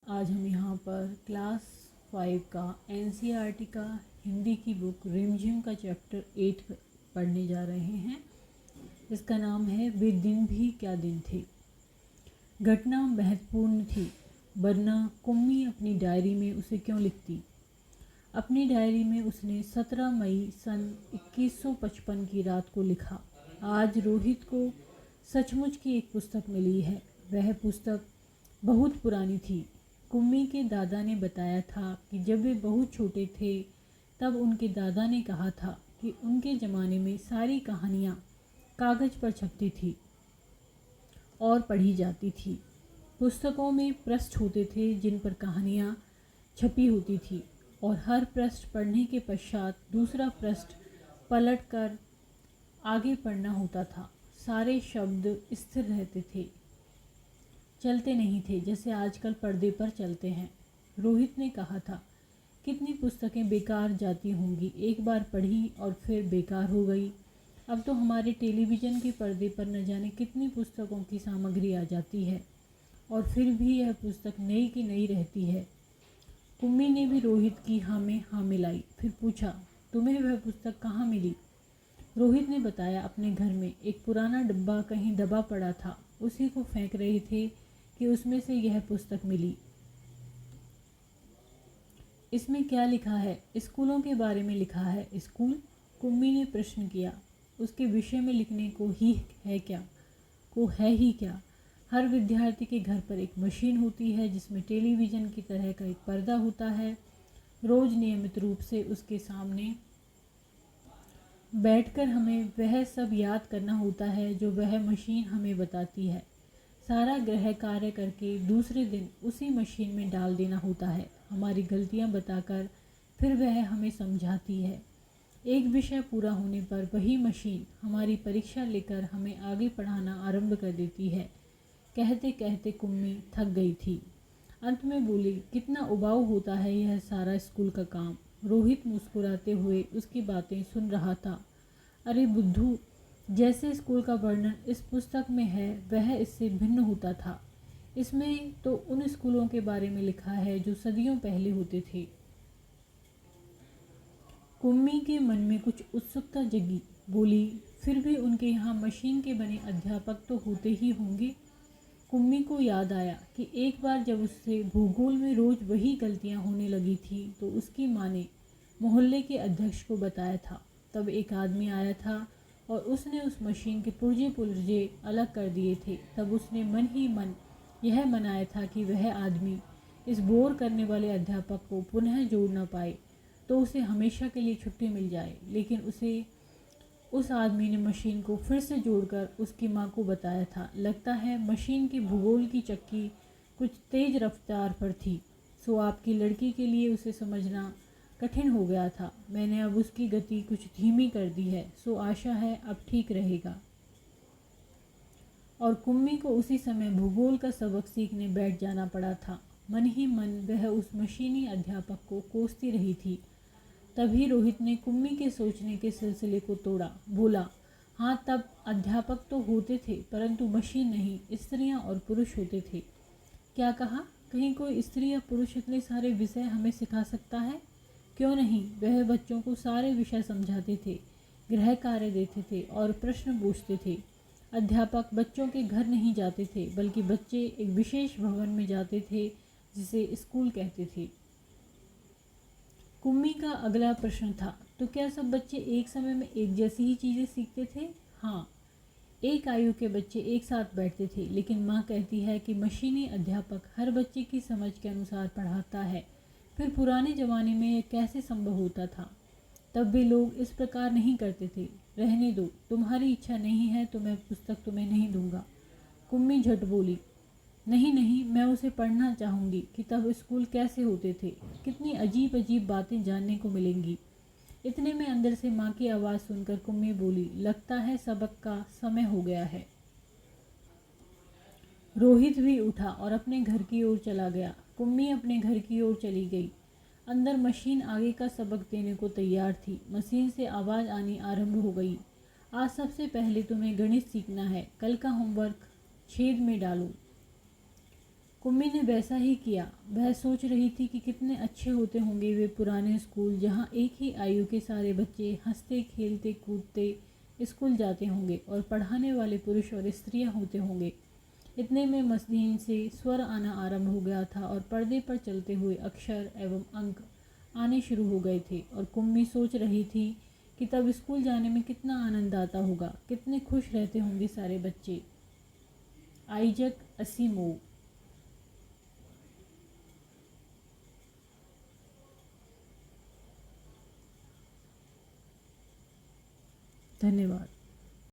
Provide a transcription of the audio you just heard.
आज हम यहाँ पर क्लास 5 का एनसीईआरटी का हिंदी की बुक रिमझिम का चैप्टर 8 पढ़ने जा रहे हैं। इसका नाम है वे दिन भी क्या दिन थे। घटना महत्वपूर्ण थी, वरना कुम्मी अपनी डायरी में उसे क्यों लिखती। अपनी डायरी में उसने 17 मई सन 2155 की रात को लिखा, आज रोहित को सचमुच की एक पुस्तक मिली है। वह पुस्तक बहुत पुरानी थी। कुम्मी के दादा ने बताया था कि जब वे बहुत छोटे थे तब उनके दादा ने कहा था कि उनके ज़माने में सारी कहानियाँ कागज़ पर छपती थी और पढ़ी जाती थी। पुस्तकों में पृष्ठ होते थे जिन पर कहानियाँ छपी होती थी और हर पृष्ठ पढ़ने के पश्चात दूसरा पृष्ठ पलट कर आगे पढ़ना होता था। सारे शब्द स्थिर रहते थे, चलते नहीं थे जैसे आजकल पर्दे पर चलते हैं। रोहित ने कहा था, कितनी पुस्तकें बेकार जाती होंगी, एक बार पढ़ी और फिर बेकार हो गई। अब तो हमारे टेलीविज़न के पर्दे पर न जाने कितनी पुस्तकों की सामग्री आ जाती है और फिर भी यह पुस्तक नई की नई रहती है। कुम्मी ने भी रोहित की हाँ में हाँ मिलाई। फिर पूछा, तुम्हें वह पुस्तक कहाँ मिली? रोहित ने बताया, अपने घर में एक पुराना डब्बा कहीं दबा पड़ा था, उसी को फेंक रहे थे कि उसमें से यह पुस्तक मिली। इसमें क्या लिखा है? स्कूलों के बारे में लिखा है। स्कूल? कुम्मी ने प्रश्न किया। उसके विषय में लिखने को ही है क्या? ही क्या? हर विद्यार्थी के घर पर एक मशीन होती है जिसमें टेलीविज़न की तरह का एक पर्दा होता है। रोज़ नियमित रूप से उसके सामने बैठकर हमें वह सब याद करना होता है जो वह मशीन हमें बताती है। सारा गृह कार्य करके दूसरे दिन उसी मशीन में डाल देना होता है। हमारी गलतियां बताकर फिर वह हमें समझाती है। एक विषय पूरा होने पर वही मशीन हमारी परीक्षा लेकर हमें आगे पढ़ाना आरंभ कर देती है। कहते कहते कुम्मी थक गई थी। अंत में बोली, कितना उबाऊ होता है यह सारा स्कूल का काम। रोहित मुस्कुराते हुए उसकी बातें सुन रहा था। अरे बुद्धू, जैसे स्कूल का वर्णन इस पुस्तक में है वह इससे भिन्न होता था। इसमें तो उन स्कूलों के बारे में लिखा है जो सदियों पहले होते थे। कुम्मी के मन में कुछ उत्सुकता जगी। बोली, फिर भी उनके यहाँ मशीन के बने अध्यापक तो होते ही होंगे। कुम्मी को याद आया कि एक बार जब उससे भूगोल में रोज़ वही गलतियाँ होने लगी थी तो उसकी माँ ने मोहल्ले के अध्यक्ष को बताया था। तब एक आदमी आया था और उसने उस मशीन के पुर्जे पुर्जे अलग कर दिए थे। तब उसने मन ही मन यह मनाया था कि वह आदमी इस बोर करने वाले अध्यापक को पुनः जोड़ न पाए तो उसे हमेशा के लिए छुट्टी मिल जाए। लेकिन उस आदमी ने मशीन को फिर से जोड़कर उसकी माँ को बताया था। लगता है मशीन की भूगोल की चक्की कुछ तेज रफ्तार पर थी, सो आपकी लड़की के लिए उसे समझना कठिन हो गया था। मैंने अब उसकी गति कुछ धीमी कर दी है, सो आशा है अब ठीक रहेगा। और कुम्मी को उसी समय भूगोल का सबक सीखने बैठ जाना पड़ा था। मन ही मन वह उस मशीनी अध्यापक को कोसती रही थी। तभी रोहित ने कुम्मी के सोचने के सिलसिले को तोड़ा। बोला, हाँ, तब अध्यापक तो होते थे परंतु मशीन नहीं, स्त्रियाँ और पुरुष होते थे। क्या कहा? कहीं कोई स्त्री या पुरुष इतने सारे विषय हमें सिखा सकता है? क्यों नहीं, वह बच्चों को सारे विषय समझाते थे, गृह कार्य देते थे और प्रश्न पूछते थे। अध्यापक बच्चों के घर नहीं जाते थे बल्कि बच्चे एक विशेष भवन में जाते थे जिसे स्कूल कहते थे। कुम्मी का अगला प्रश्न था, तो क्या सब बच्चे एक समय में एक जैसी ही चीज़ें सीखते थे? हाँ, एक आयु के बच्चे एक साथ बैठते थे, लेकिन माँ कहती है कि मशीनी अध्यापक हर बच्चे की समझ के अनुसार पढ़ाता है। फिर पुराने ज़माने में यह कैसे संभव होता था? तब भी लोग इस प्रकार नहीं करते थे। रहने दो, तुम्हारी इच्छा नहीं है तो मैं पुस्तक तुम्हें नहीं दूंगा। कुम्मी झट बोली, नहीं नहीं, मैं उसे पढ़ना चाहूँगी कि तब स्कूल कैसे होते थे, कितनी अजीब अजीब बातें जानने को मिलेंगी। इतने में अंदर से माँ की आवाज़ सुनकर कुम्मी बोली, लगता है सबक का समय हो गया है। रोहित भी उठा और अपने घर की ओर चला गया। कुम्मी अपने घर की ओर चली गई। अंदर मशीन आगे का सबक देने को तैयार थी। मशीन से आवाज़ आनी आरंभ हो गई। आज सबसे पहले तुम्हें गणित सीखना है, कल का होमवर्क छेद में डालो। कुम्मी ने वैसा ही किया। वह सोच रही थी कि कितने अच्छे होते होंगे वे पुराने स्कूल, जहाँ एक ही आयु के सारे बच्चे हंसते खेलते कूदते स्कूल जाते होंगे और पढ़ाने वाले पुरुष और स्त्रियां होते होंगे। इतने में मस्दीन से स्वर आना आरंभ हो गया था और पर्दे पर चलते हुए अक्षर एवं अंक आने शुरू हो गए थे और कुम्मी सोच रही थी कि तब स्कूल जाने में कितना आनंद आता होगा, कितने खुश रहते होंगे सारे बच्चे। आइजक असीमोव। धन्यवाद।